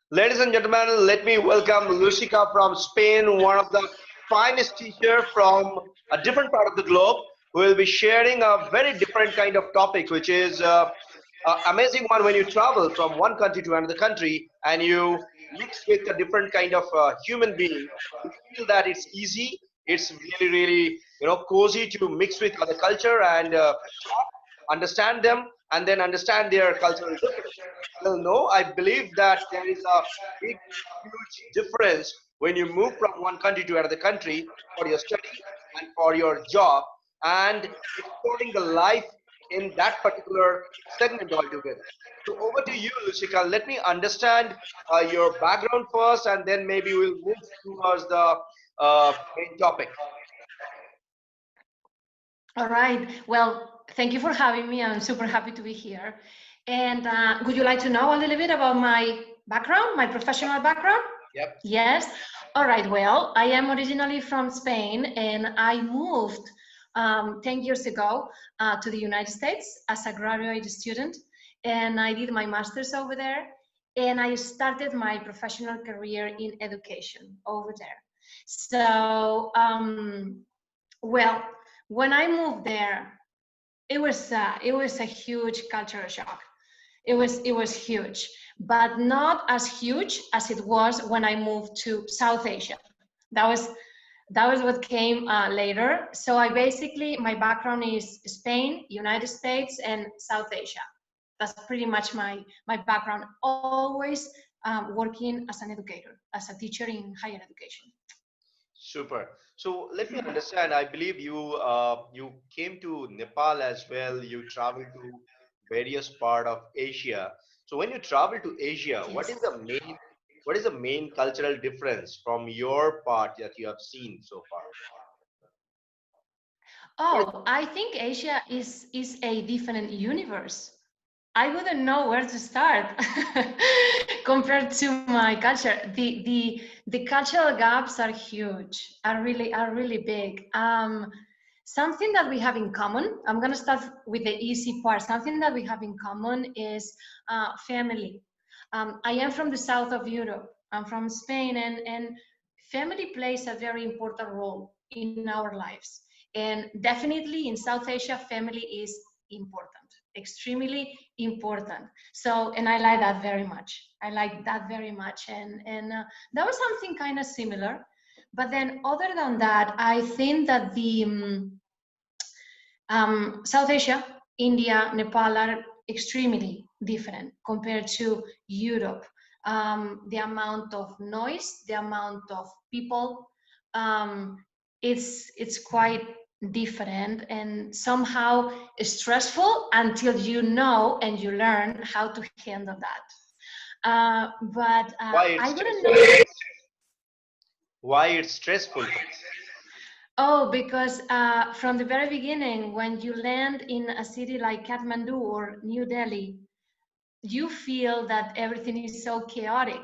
Ladies and gentlemen, let me welcome Lucia from Spain, one of the finest teacher from a different part of the globe, who will be sharing a very different kind of topic, which is amazing one when you travel from one country to another country and you mix with a different kind of human being. You feel that it's easy. It's really, really, cozy to mix with other culture and talk, understand them, and then understand their cultural difference. Well, no, I believe that there is a big, huge difference when you move from one country to another country for your study and for your job and exploring the life in that particular segment altogether. So over to you, Lushika. Let me understand your background first, and then maybe we'll move towards the main topic. All right. Well, thank you for having me. I'm super happy to be here. And would you like to know a little bit about my background, my professional background? Yep. Yes. All right. Well, I am originally from Spain and I moved 10 years ago to the United States as a graduate student. And I did my master's over there. And I started my professional career in education over there. So, well, when I moved there, it was a huge cultural shock. It was huge, but not as huge as it was when I moved to South Asia. That was that was what came later. So I basically my background is Spain, United States, and South Asia. That's pretty much my background. Always working as an educator, as a teacher in higher education. Super. So let me understand. I believe you came to Nepal as well. You traveled to various part of Asia. So when you travel to Asia, Yes. what is the main cultural difference from your part that you have seen so far? What is Oh, I think Asia is a different universe. I wouldn't know where to start compared to my culture. The cultural gaps are huge, are really big. Something that we have in common. I'm gonna start with the easy part. Something that we have in common is family. I am from the south of Europe. I'm from Spain, and family plays a very important role in our lives. And definitely in South Asia, family is important, extremely important. So, and I like that very much. I like that very much. And that was something kind of similar. But then, other than that, I think that the South Asia, India, Nepal are extremely different compared to Europe. The amount of noise, the amount of people, um, it's quite different and somehow stressful until you know and you learn how to handle that. But why I it's wouldn't stressful? know. Why it's stressful for Oh, because from the very beginning, when you land in a city like Kathmandu or New Delhi, you feel that everything is so chaotic.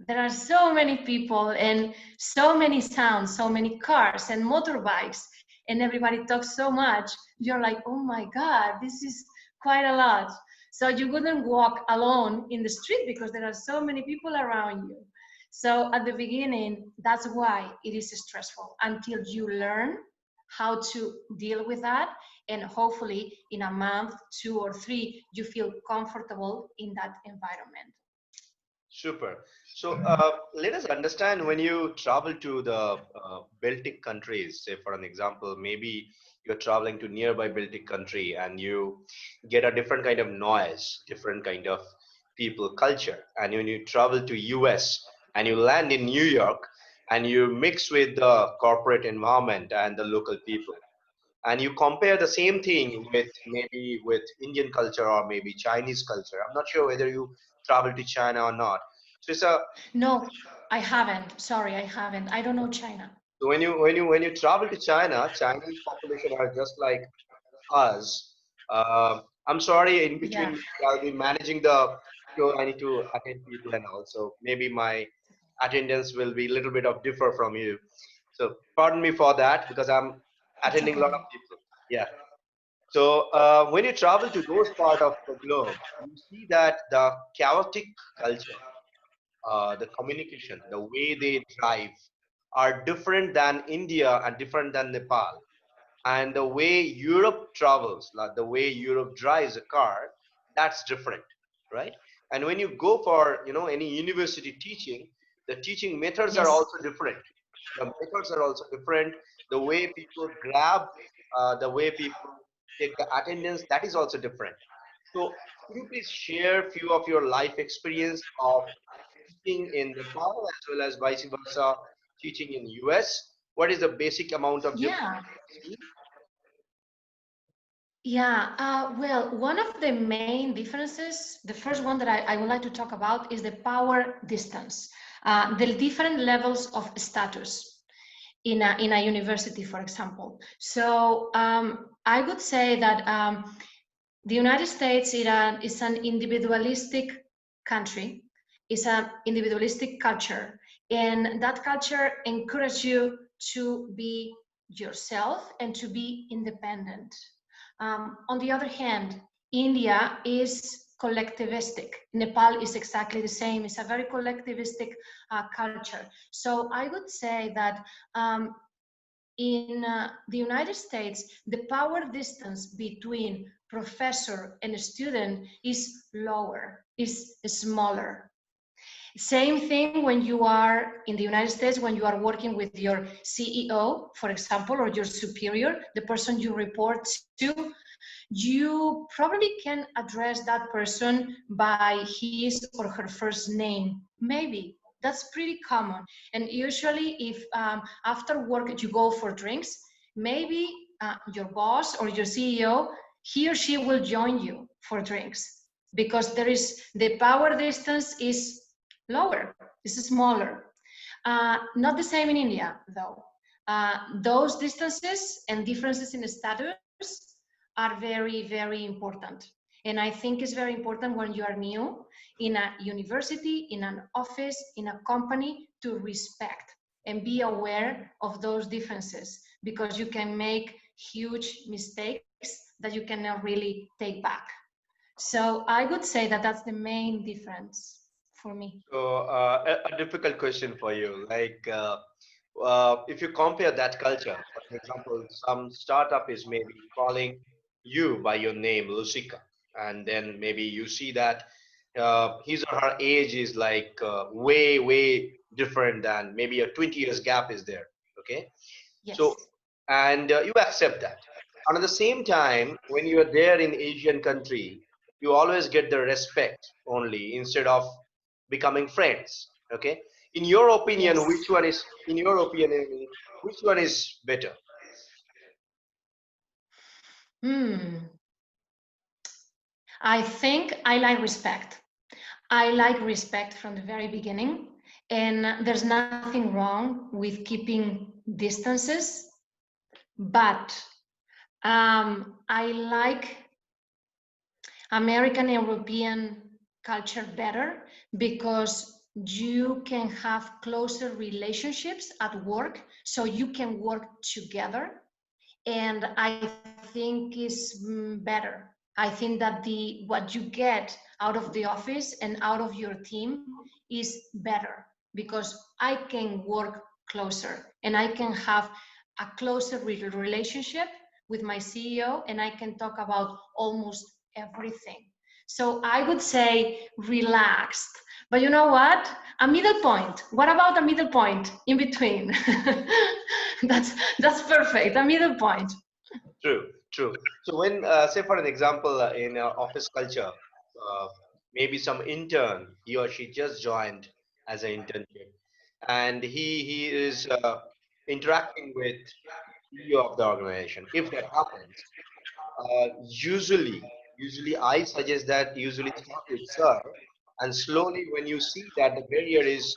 There are so many people and so many sounds, so many cars and motorbikes, and everybody talks so much. You're like, oh my God, this is quite a lot. So you wouldn't walk alone in the street because there are so many people around you. So at the beginning, that's why it is stressful until you learn how to deal with that, and hopefully in a month, 2 or 3, you feel comfortable in that environment. Super. So let us understand when you travel to the Baltic countries, say for an example, maybe you're traveling to nearby Baltic country and you get a different kind of noise, different kind of people, culture. And when you travel to US and you land in New York and you mix with the corporate environment and the local people and you compare the same thing with maybe with Indian culture or maybe Chinese culture. I'm not sure whether you travel to China or not. So it's a No, I haven't. Sorry, I haven't. I don't know China. so when you travel to China, Chinese population are just like us. I'm sorry, in Yeah. between I'll be managing the show. I need to attend people and also maybe my attendance will be a little bit of differ from you. So pardon me for that because I'm It's attending a lot okay. of people. Yeah. So when you travel to those part of the globe, you see that the chaotic culture the communication, the way they drive are different than India and different than Nepal. And the way Europe travels, like the way Europe drives a car, that's different, right? And when you go for any university teaching, the teaching methods are Yes. also different. The methods are also different. The way people grab, the way people take the attendance, that is also different. So could you please share a few of your life experience of teaching in Nepal as well as vice versa, teaching in US? What is the basic amount of difference Yeah. you see? Yeah, well, one of the main differences, the first one that I would like to talk about is the power distance, the different levels of status in a university, for example. So I would say that the United States is an individualistic country, is an individualistic culture, and that culture encourages you to be yourself and to be independent. On the other hand, India is collectivistic. Nepal is exactly the same. It's a very collectivistic culture. So I would say that in the United States, the power distance between professor and student is lower, is smaller. Same thing when you are in the United States, when you are working with your CEO, for example, or your superior, the person you report to, you probably can address that person by his or her first name. Maybe. That's pretty common. And usually, if after work you go for drinks, maybe your boss or your CEO, he or she will join you for drinks because there is the power distance is lower, is smaller. Not the same in India, though. Those distances and differences in status are very, very important. And I think it's very important when you are new in a university, in an office, in a company to respect and be aware of those differences because you can make huge mistakes that you cannot really take back. So I would say that that's the main difference for me. So, a difficult question for you. Like, if you compare that culture, for example, some startup is maybe calling you by your name, Lucica, and then maybe you see that his or her age is like way, way different than maybe a 20 years gap is there. Okay. So, Yes. and you accept that. And at the same time, when you are there in Asian country, you always get the respect only instead of becoming friends. Okay. In your opinion, Yes. which one is, in your opinion, which one is better? Hmm. I think I like respect. I like respect from the very beginning, and there's nothing wrong with keeping distances, but I like American European culture better because you can have closer relationships at work, so you can work together and I think is better. I think that the what you get out of the office and out of your team is better because I can work closer and I can have a closer relationship with my CEO and I can talk about almost everything. So I would say relaxed. But you know what? A middle point. What about a middle point in between? That's perfect. A middle point. True, true. So when, say for an example, in office culture, uh, maybe some intern, he or she just joined as an internship, and he is interacting with CEO of the organization. If that happens, usually I suggest that usually start with sir, and slowly when you see that the barrier is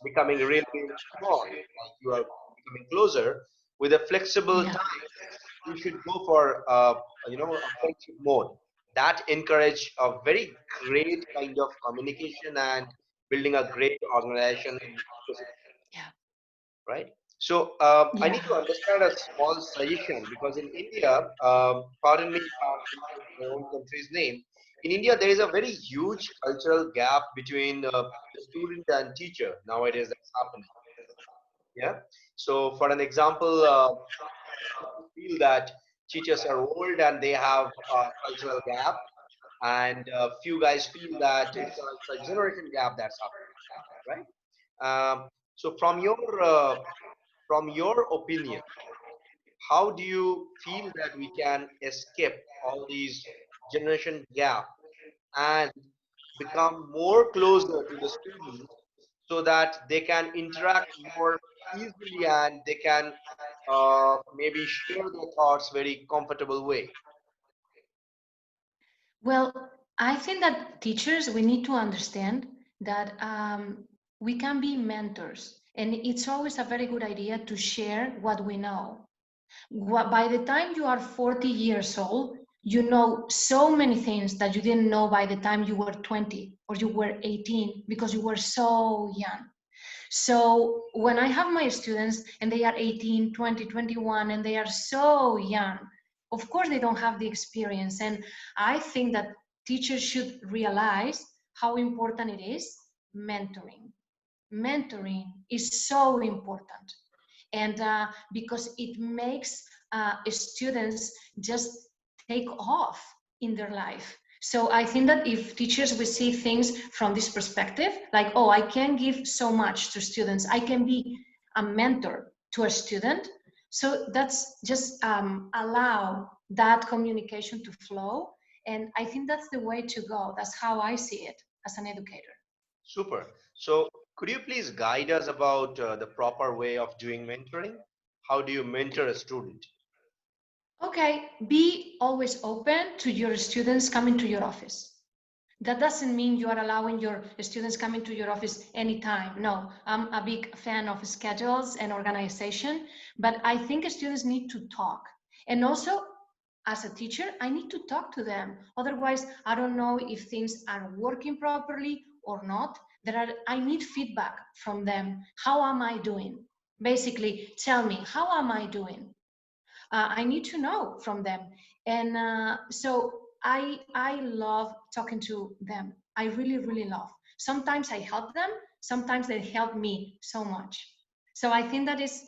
becoming really, really small, like you are becoming closer with a flexible Yeah. time, you should go for a friendship mode that encourage a very great kind of communication and building a great organization and ecosystem, Yeah. right? So I Yeah. need to understand a small suggestion because in India, pardon me if I'm mentioning my own country's name, in India, there is a very huge cultural gap between the student and teacher nowadays that's happening. Yeah. So, for an example, people feel that teachers are old and they have a cultural gap, and few guys feel that it's a generation gap that's happening, right? So, from your opinion, how do you feel that we can escape all these generation gap and become more closer to the students so that they can interact more easily and they can maybe share their thoughts very comfortable way? Well, I think that teachers, we need to understand that we can be mentors, and it's always a very good idea to share what we know. By the time you are 40 years old, you know so many things that you didn't know by the time you were 20 or you were 18, because you were so young. So when I have my students and they are 18, 20, 21, and they are so young, of course they don't have the experience. And I think that teachers should realize how important it is mentoring. Mentoring is so important. And because it makes students just take off in their life. So I think that if teachers will see things from this perspective, like, oh, I can give so much to students, I can be a mentor to a student. So that's just allow that communication to flow. And I think that's the way to go. That's how I see it as an educator. Super. So could you please guide us about the proper way of doing mentoring? How do you mentor a student? Okay, be always open to your students coming to your office. That doesn't mean you are allowing your students coming to your office anytime. No, I'm a big fan of schedules and organization, but I think students need to talk. And also, as a teacher, I need to talk to them. Otherwise, I don't know if things are working properly or not. I need feedback from them. How am I doing? Basically, tell me, how am I doing? I need to know from them. And so I love talking to them. I really, really love. Sometimes I help them, sometimes they help me so much. So I think that is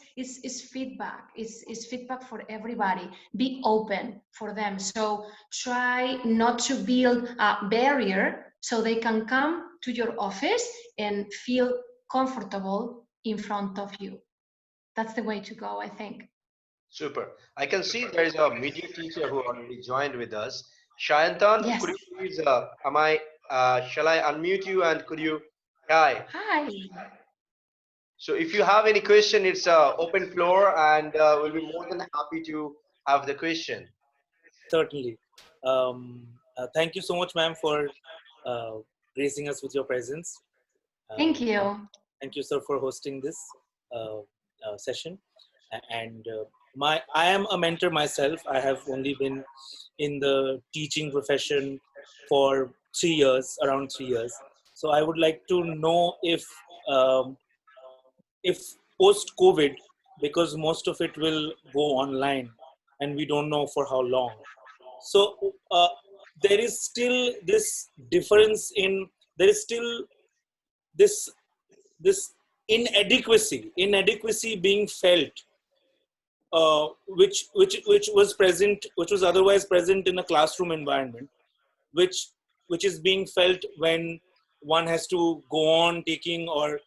feedback. It's feedback for everybody. Be open for them. So try not to build a barrier so they can come to your office and feel comfortable in front of you. That's the way to go, I think. Super. I can see there is a media teacher who already joined with us. Shayantan, Yes. could you please, shall I unmute you and could you, hi. Hi. So if you have any question, it's open floor and we'll be more than happy to have the question. Certainly. Thank you so much, ma'am, for uh, gracing us with your presence. Thank And you. thank you, sir, for hosting this session. And I am a mentor myself. I have only been in the teaching profession for 3 years, around 3 years. So I would like to know um, if post COVID, because most of it will go online, and we don't know for how long. So there is still this difference in there is still this this inadequacy being felt, which was present, which was otherwise present in a classroom environment, which which is being felt when one has to go on taking, or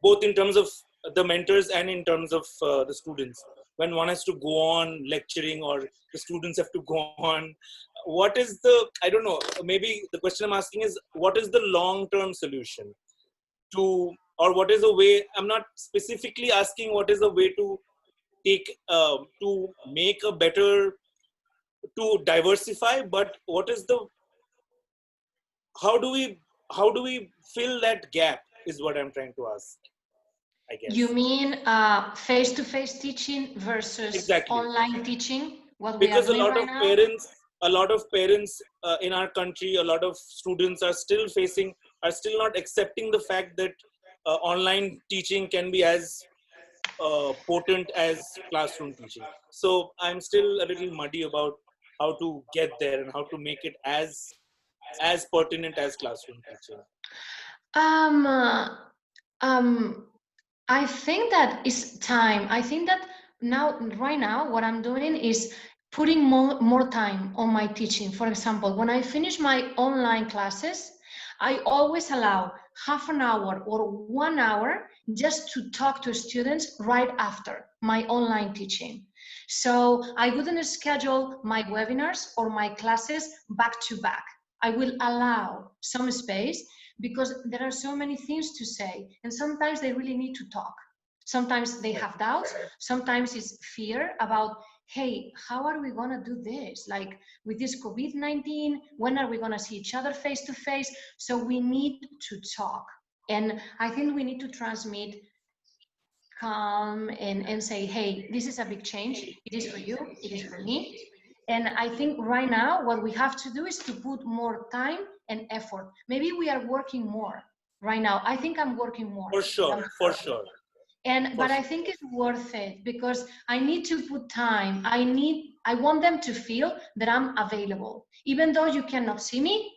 both in terms of the mentors and in terms of the students, when one has to go on lecturing or the students have to go on. What is the, I don't know, maybe the question I'm asking is, what is the long term solution to, or what is a way, I'm not specifically asking what is a way to take to make a better, to diversify, but what is the, how do we, how do we fill that gap is what I'm trying to ask, I You guess. mean face-to-face teaching versus Exactly, online teaching, what we are because doing right now? a lot of parents in our country, a lot of students are still facing, are still not accepting the fact that online teaching can be as potent as classroom teaching. So I'm still a little muddy about how to get there and how to make it as as pertinent as classroom teaching? Um, uh, um, I think that it's time. I think that right now, what I'm doing is putting more time on my teaching. For example, when I finish my online classes, I always allow half an hour or 1 hour just to talk to students right after my online teaching. So I wouldn't schedule my webinars or my classes back to back. I will allow some space because there are so many things to say, and sometimes they really need to talk. Sometimes they have doubts, sometimes it's fear about, hey, how are we gonna do this? Like with this COVID-19, when are we gonna see each other face to face? So we need to talk. And I think we need to transmit calm and say, hey, this is a big change. It is for you, it is for me. And I think right now what we have to do is to put more time and effort. Maybe we are working more right now. I think I'm working more. For sure, for sure. But I think it's worth it because I need to put time. I want them to feel that I'm available. Even though you cannot see me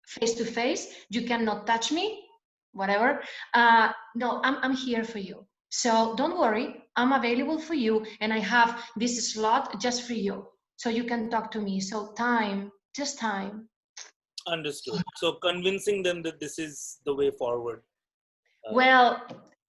face to face, you cannot touch me, whatever. No, I'm here for you. So don't worry, I'm available for you, and I have this slot just for you. So you can talk to me. So time, just time. Understood. So convincing them that this is the way forward. Well,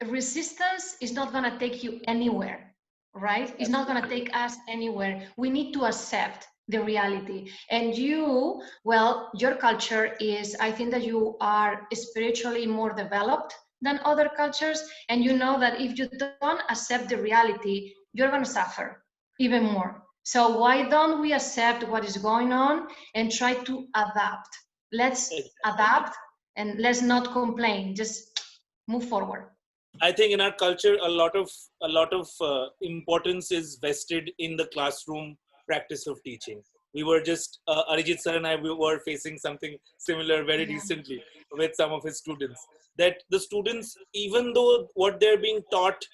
resistance is not going to take you anywhere, right? It's not going to take us anywhere. We need to accept the reality. And you, well, your culture is, I think that you are spiritually more developed than other cultures. And you know that if you don't accept the reality, you're going to suffer even more. So why don't we accept what is going on and try to adapt? Let's adapt and let's not complain. Just move forward. I think in our culture, a lot of importance is vested in the classroom practice of teaching. We were just Arijit sir and I we were facing something similar very recently with some of his students. That the students, even though what they're being taught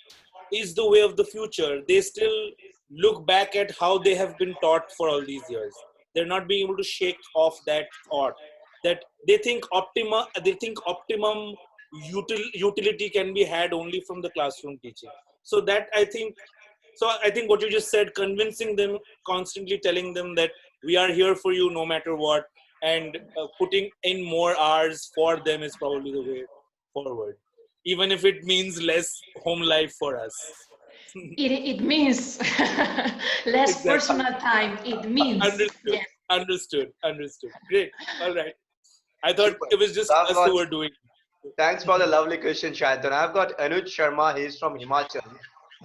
is the way of the future, they still look back at how they have been taught for all these years. They're not being able to shake off that thought that they think optimum utility can be had only from the classroom teaching. So that I think what you just said, convincing them, constantly telling them that we are here for you no matter what, and putting in more hours for them is probably the way forward, even if it means less home life for us. It means less Exactly. personal time. It means. Understood. Yes. Understood. Great. All right. I thought Super. it was just So I've us got, who were doing it. thanks for the lovely question, Shantanu. I've got Anuj Sharma. He's from Himachal,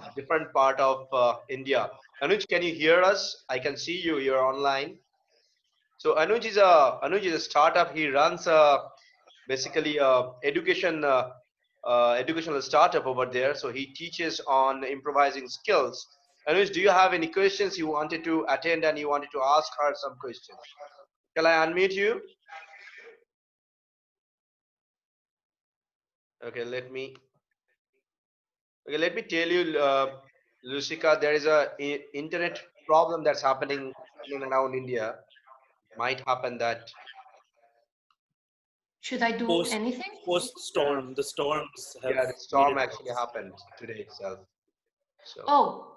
a different part of India. Anuj, can you hear us? I can see you. You're online. So Anuj is a startup. He runs basically educational startup over there. So he teaches on improvising skills. Anuj, do you have any questions you wanted to attend and you wanted to ask her some questions? Shall I unmute you? Okay, let me tell you, Lucica, there is a internet problem that's happening in and around India. Might happen that. Should I do anything? Post storm, the storms have Yeah, the made storm it actually worse. happened today itself. So, Oh,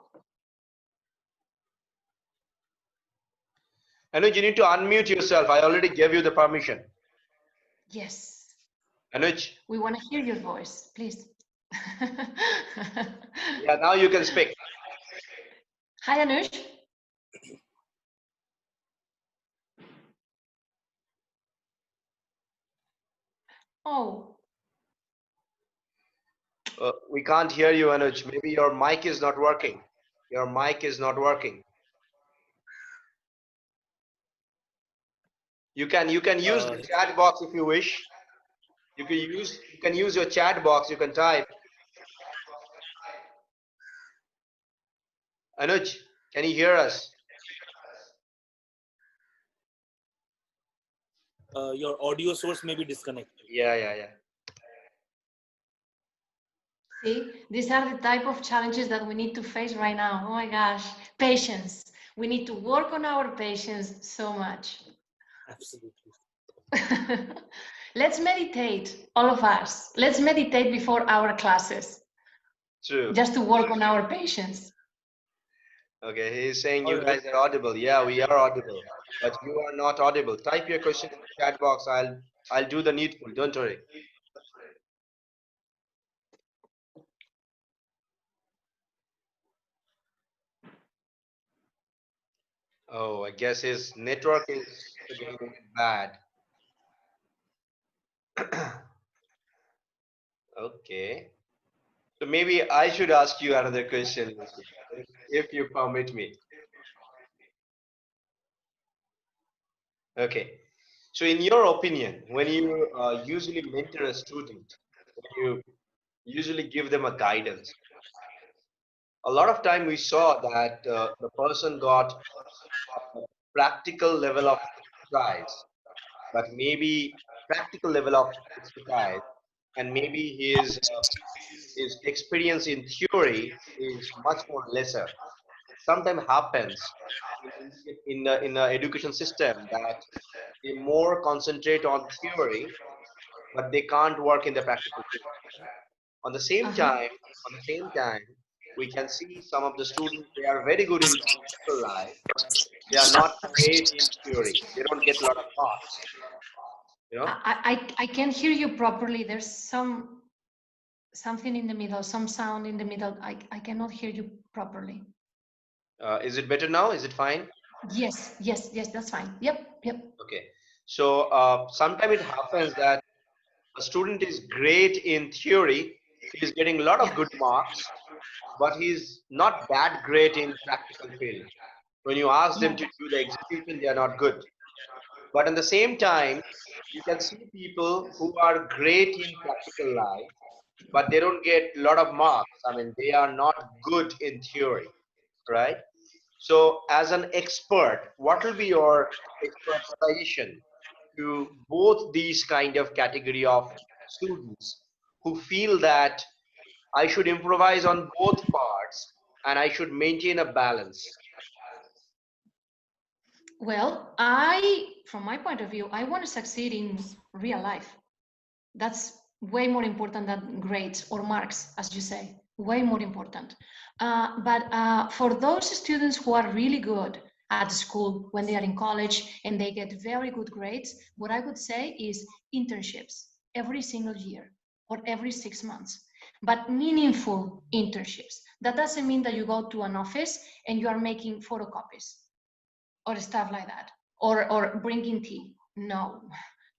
Anuj, you need to unmute yourself. I already gave you the permission. yes. Anuj, We want to hear your voice, please. yeah, now you can speak. Hi, Anush. Oh, We can't hear you, Anuj. Maybe your mic is not working. Your mic is not working. You can use the chat box if you wish. You can use your chat box. You can type. Anuj, can you hear us? Your audio source may be disconnected. Yeah. see, these are the type of challenges that we need to face right now. Oh my gosh, patience. We need to work on our patience so much. Absolutely. Let's meditate, all of us. Let's meditate before our classes, True. just to work on our patience. Okay, he's saying All you right. guys are audible. Yeah, we are audible, but you are not audible. Type your question in the chat box. I'll do the needful. Don't worry. Oh, I guess his network is getting a bit bad. Okay. So maybe I should ask you another question, Lucy, if you permit me. Okay. So in your opinion, when you usually mentor a student, when you usually give them a guidance, a lot of time we saw that the person got a practical level of exercise, but maybe practical level of exercise, and maybe his experience in theory is much more lesser. Sometimes happens in the education system that they more concentrate on theory, but they can't work in the practical field. On the same Uh-huh. time, on the same time, we can see some of the students, they are very good in practical life, but they are not great in theory. They don't get a lot of marks. You know, I can't hear you properly. There's something in the middle, some sound in the middle. I cannot hear you properly. is it better now? Is it fine? Yes, yes, yes, that's fine. Yep, yep. Okay. So sometimes it happens that a student is great in theory, he's getting a lot of Yeah, good marks, but he's not that great in practical field. When you ask them yeah. to do the execution, they are not good. But at the same time, you can see people who are great in practical life, but they don't get a lot of marks. I mean, they are not good in theory, right? So, as an expert, what will be your expert suggestion to both these kind of category of students who feel that I should improvise on both parts and I should maintain a balance? Well, from my point of view, I want to succeed in real life. That's way more important than grades or marks, as you say. Way more important. But for those students who are really good at school when they are in college and they get very good grades, what I would say is internships every single year or every 6 months, but meaningful internships. That doesn't mean that you go to an office and you are making photocopies or stuff like that, or bringing tea. No,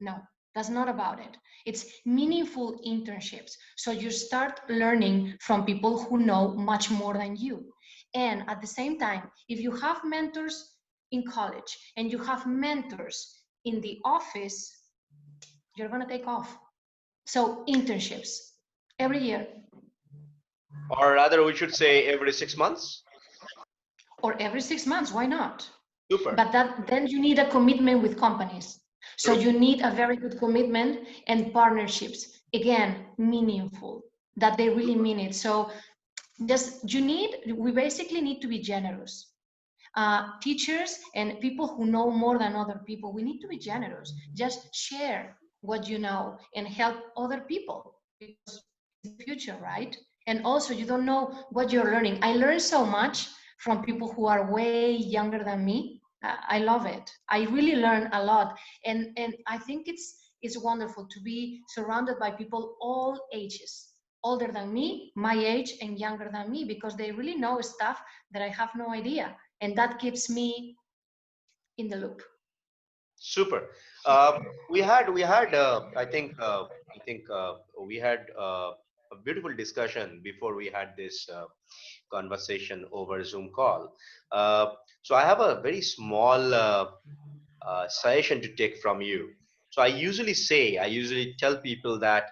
no, that's not about it. It's meaningful internships, so you start learning from people who know much more than you. And at the same time, if you have mentors in college and you have mentors in the office, you're going to take off. So internships every year Or rather, we should say every 6 months? or every 6 months, why not? Super. But that then you need a commitment with companies. So True. you need a very good commitment and partnerships. Again, meaningful, that they really mean it. So we basically need to be generous. Teachers and people who know more than other people, we need to be generous. Just share what you know and help other people, because it's the future, right? And also, you don't know what you're learning. I learned so much from people who are way younger than me. I love it. I really learn a lot, and I think it's wonderful to be surrounded by people all ages, older than me, my age, and younger than me, because they really know stuff that I have no idea, and that keeps me in the loop. Super. We had we had a beautiful discussion before we had this conversation over Zoom call. So I have a very small suggestion to take from you. So I usually tell people that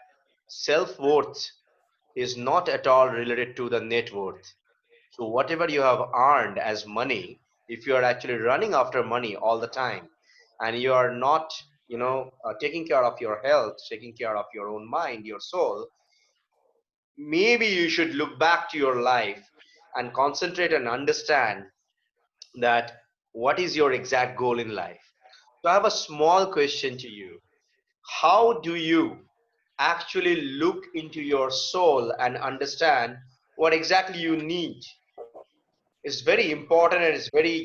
self-worth is not at all related to the net worth. So whatever you have earned as money, if you are actually running after money all the time, and you are not, taking care of your health, taking care of your own mind, your soul, maybe you should look back to your life and concentrate and understand that what is your exact goal in life. So I have a small question to you. how do you actually look into your soul and understand what exactly you need? Is very important, and it's very,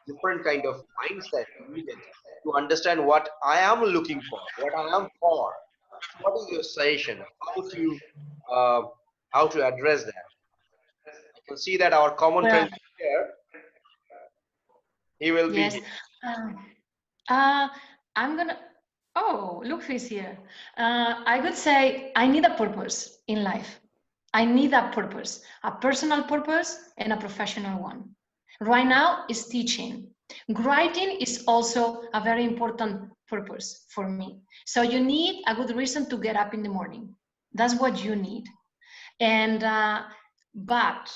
different kind of mindset needed to understand what I am looking for, what I am for. So what is your suggestion? Uh, how to address that? I can see that our common Well, friend is here. He will be yes. here. Um, uh, I'm gonna. Oh, look who's here. I would say I need a purpose in life. I need a purpose, a personal purpose and a professional one. Right now is teaching. Writing is also a very important purpose for me. So you need a good reason to get up in the morning. That's what you need. And but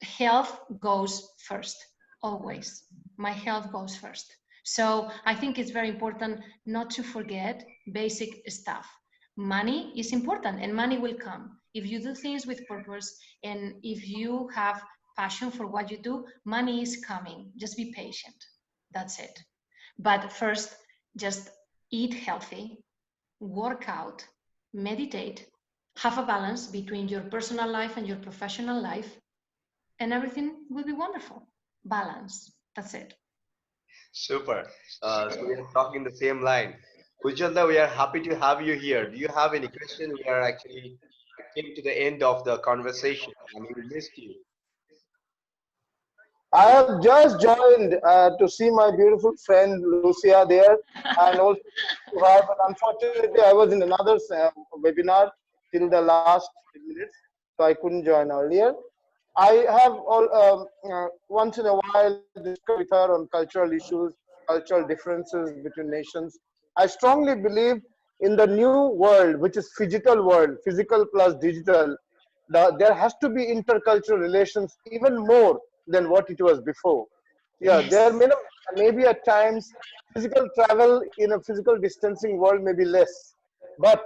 health goes first, always. My health goes first. So I think it's very important not to forget basic stuff. Money is important and money will come. If you do things with purpose and if you have passion for what you do, money is coming. Just be patient. That's it. But first, just eat healthy, work out, meditate, have a balance between your personal life and your professional life, and everything will be wonderful. Balance. That's it. Super. So we are talking the same line. Ujjwala, we are happy to have you here. Do you have any question? We are actually came to the end of the conversation and we missed you. I have just joined to see my beautiful friend Lucia there, and also to her. But unfortunately, I was in another webinar till the last 10 minutes, so I couldn't join earlier. I have once in a while discussed with her on cultural issues, cultural differences between nations. I strongly believe in the new world, which is phygital world, physical plus digital. There has to be intercultural relations even more than what it was before. Yeah, there Yes. may be at times physical travel in a physical distancing world may be less, but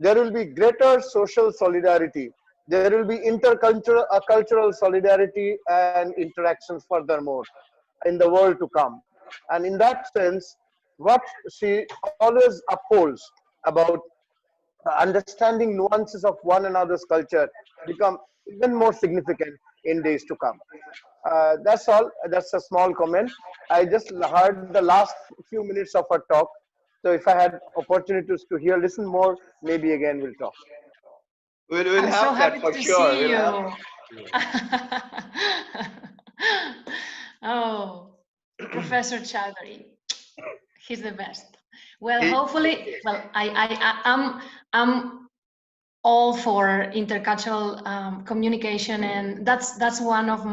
there will be greater social solidarity. There will be intercultural cultural solidarity and interactions furthermore in the world to come. And in that sense, what she always upholds about understanding nuances of one another's culture become even more significant in days to come. That's all. That's a small comment. I just heard the last few minutes of her talk. So if I had opportunities to hear, listen more, maybe again we'll talk. We'll I'm so have that happy for to sure. see We'll have you. Oh, Professor Chowdhury, he's the best. Well, he, hopefully, well, I'm all for intercultural communication, and that's one of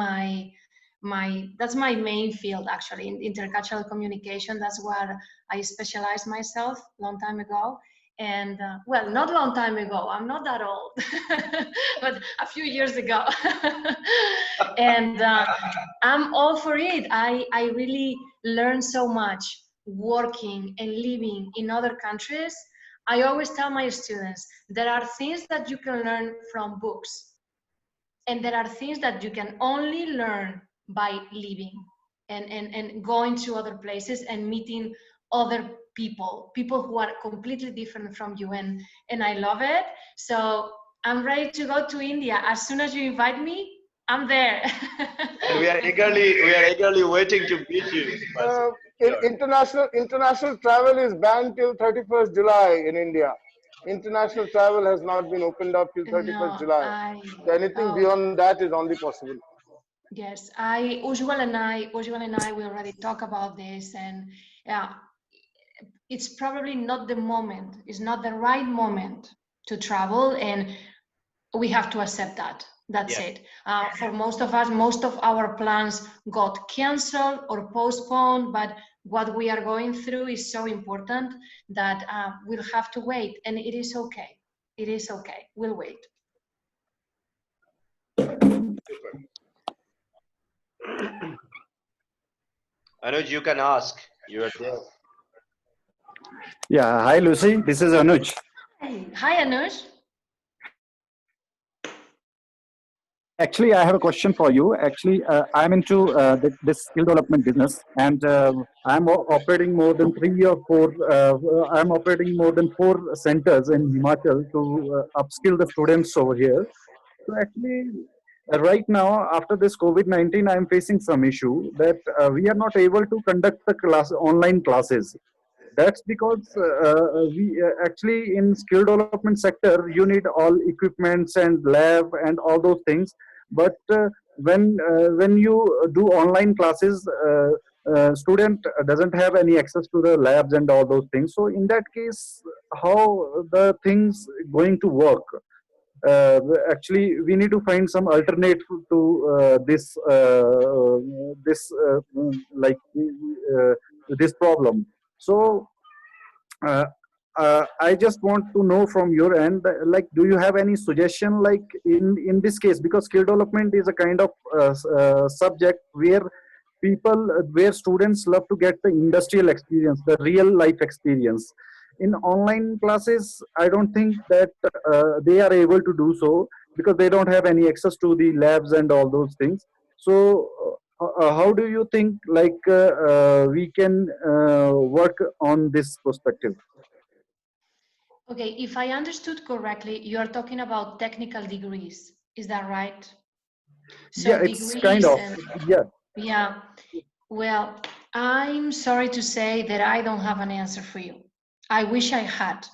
that's my main field actually, in intercultural communication. That's where I specialized myself long time ago. And well, not long time ago, I'm not that old, but a few years ago. And I'm all for it. I really learned so much working and living in other countries. I always tell my students there are things that you can learn from books, and there are things that you can only learn by living and going to other places and meeting other people who are completely different from you. And I love it. So I'm ready to go to India. As soon as you invite me, I'm there. and we are eagerly waiting to meet you in person. Uh, Sure. international travel is banned till 31st July in India. International travel has not been opened up till 31st No, July. So anything oh, beyond that is only possible. yes, Ujjwal and I, we already talk about this, and yeah, it's probably not the moment, it's not the right moment to travel, and we have to accept that. That's Yeah. it. For most of us, most of our plans got canceled or postponed, but what we are going through is so important that we'll have to wait, and it is okay. It is okay. We'll wait. Super. Anuj, you can ask. You are there. Yeah, hi Lucy, this is Anuj. Hi, Anush. Actually, I have a question for you. Actually, I'm into this skill development business, and operating more than three or four. I'm operating more than four centers in Himachal to upskill the students over here. So actually, right now after this COVID-19, I'm facing some issue that we are not able to conduct the class online classes. That's because we actually in skill development sector you need all equipments and lab and all those things. But when you do online classes, student doesn't have any access to the labs and all those things. So in that case, how the things going to work? Actually we need to find some alternate to this like this problem. So uh, I just want to know from your end, like, do you have any suggestion, like in this case, because skill development is a kind of subject where where students love to get the industrial experience, the real life experience. In online classes, I don't think that they are able to do so because they don't have any access to the labs and all those things. So how do you think, like, we can work on this perspective? Okay, if I understood correctly, you are talking about technical degrees. Is that right? Yeah, So it's kind degrees of, and yeah. yeah. Well, I'm sorry to say that I don't have an answer for you. I wish I had.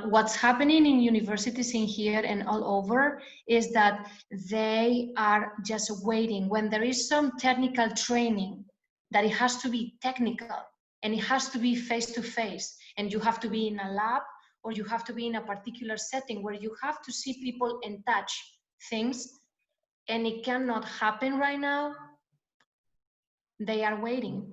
What's happening in universities in here and all over is that they are just waiting. When there is some technical training, that it has to be technical and it has to be face to face, and you have to be in a lab or you have to be in a particular setting where you have to see people and touch things, and it cannot happen right now. They are waiting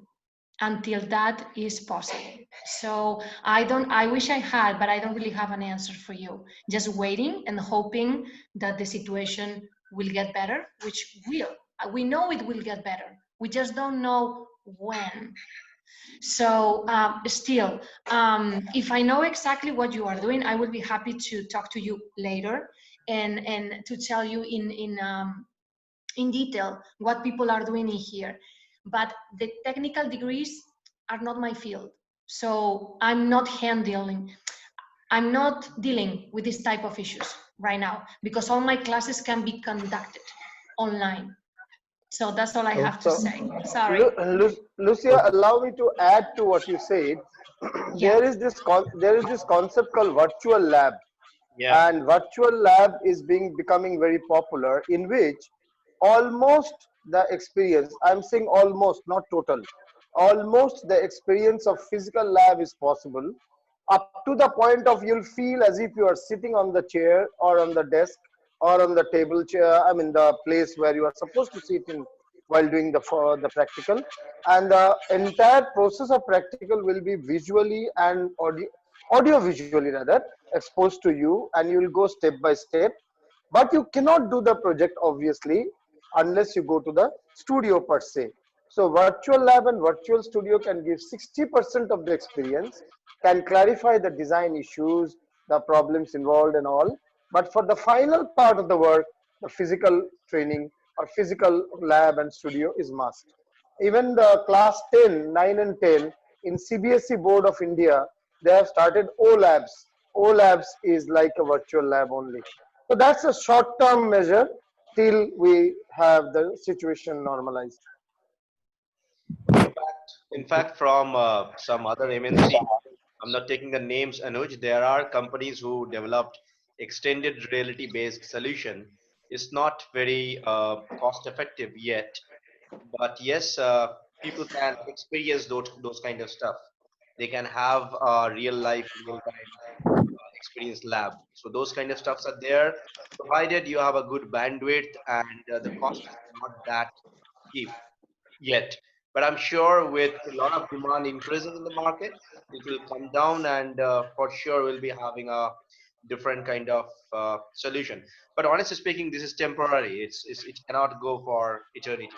until that is possible. So I wish I had, but I don't really have an answer for you. Just waiting and hoping that the situation will get better, which will. We know it will get better. We just don't know when. So still, if I know exactly what you are doing, I will be happy to talk to you later and to tell you in detail what people are doing in here. But the technical degrees are not my field. So I'm not dealing with this type of issues right now because all my classes can be conducted online. So that's all I have to So, say. Sorry. Lucia, Okay. allow me to add to what you said. Yeah. There is this concept called virtual lab, Yeah. and virtual lab is becoming very popular, in which almost the experience, I'm saying almost, not total, almost the experience of physical lab is possible, up to the point of you'll feel as if you are sitting on the chair or on the desk or on the table chair, I mean the place where you are supposed to sit in while doing the practical. And the entire process of practical will be visually and audio visually rather exposed to you, and you will go step by step. But you cannot do the project obviously unless you go to the studio per se. So virtual lab and virtual studio can give 60% of the experience, can clarify the design issues, the problems involved and all. But for the final part of the work, the physical training or physical lab and studio is must. Even the class 10, 9 and 10 in CBSE Board of India, they have started O labs. O labs is like a virtual lab only. So that's a short-term measure till we have the situation normalized. In fact, from some other MNC, I'm not taking the names, Anuj. There are companies who developed extended reality-based solution. It's not very cost-effective yet, but yes, people can experience those kind of stuff. They can have a real life, real time experience lab. So those kind of stuffs are there, provided you have a good bandwidth and the cost is not that cheap yet. But I'm sure with a lot of demand increasing in the market, it will come down, and for sure we'll be having a different kind of solution. But honestly speaking, this is temporary. It cannot go for eternity.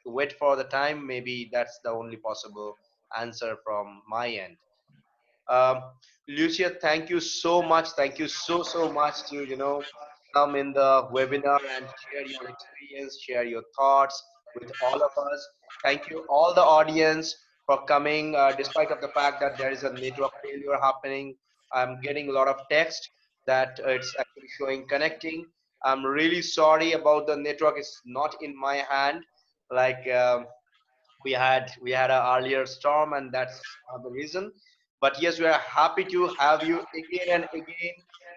To wait for the time, maybe that's the only possible answer from my end. Um, Lucia, thank you so much. Thank you so much to come in the webinar and share your experience, share your thoughts with all of us. Thank you all the audience for coming, despite of the fact that there is a network failure happening. I'm getting a lot of text that it's actually showing connecting. I'm really sorry about the network. It's not in my hand. Like we had an earlier storm, and that's the reason. But yes, we are happy to have you again and again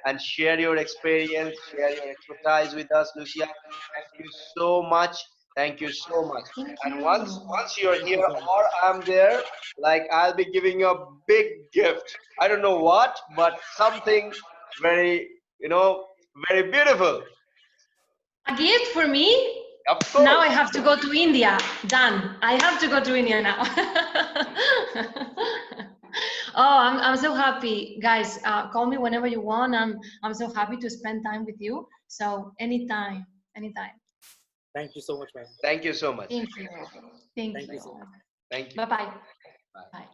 and share your experience, share your expertise with us, Lucia. Thank you so much. Thank you so much. Thank And you. once you're Thank you here so much. or I'm there, like I'll be giving you a big gift. I don't know what, but something very, very beautiful. A gift for me? Of Now I course. have to go to India. Done. I have to go to India now. Oh, I'm so happy, guys. Call me whenever you want. I'm so happy to spend time with you. So anytime, anytime. Thank you so much, ma'am. Thank you so much. Thank you. Thank Thank you. you so much. Thank you. Bye bye. Bye. Bye.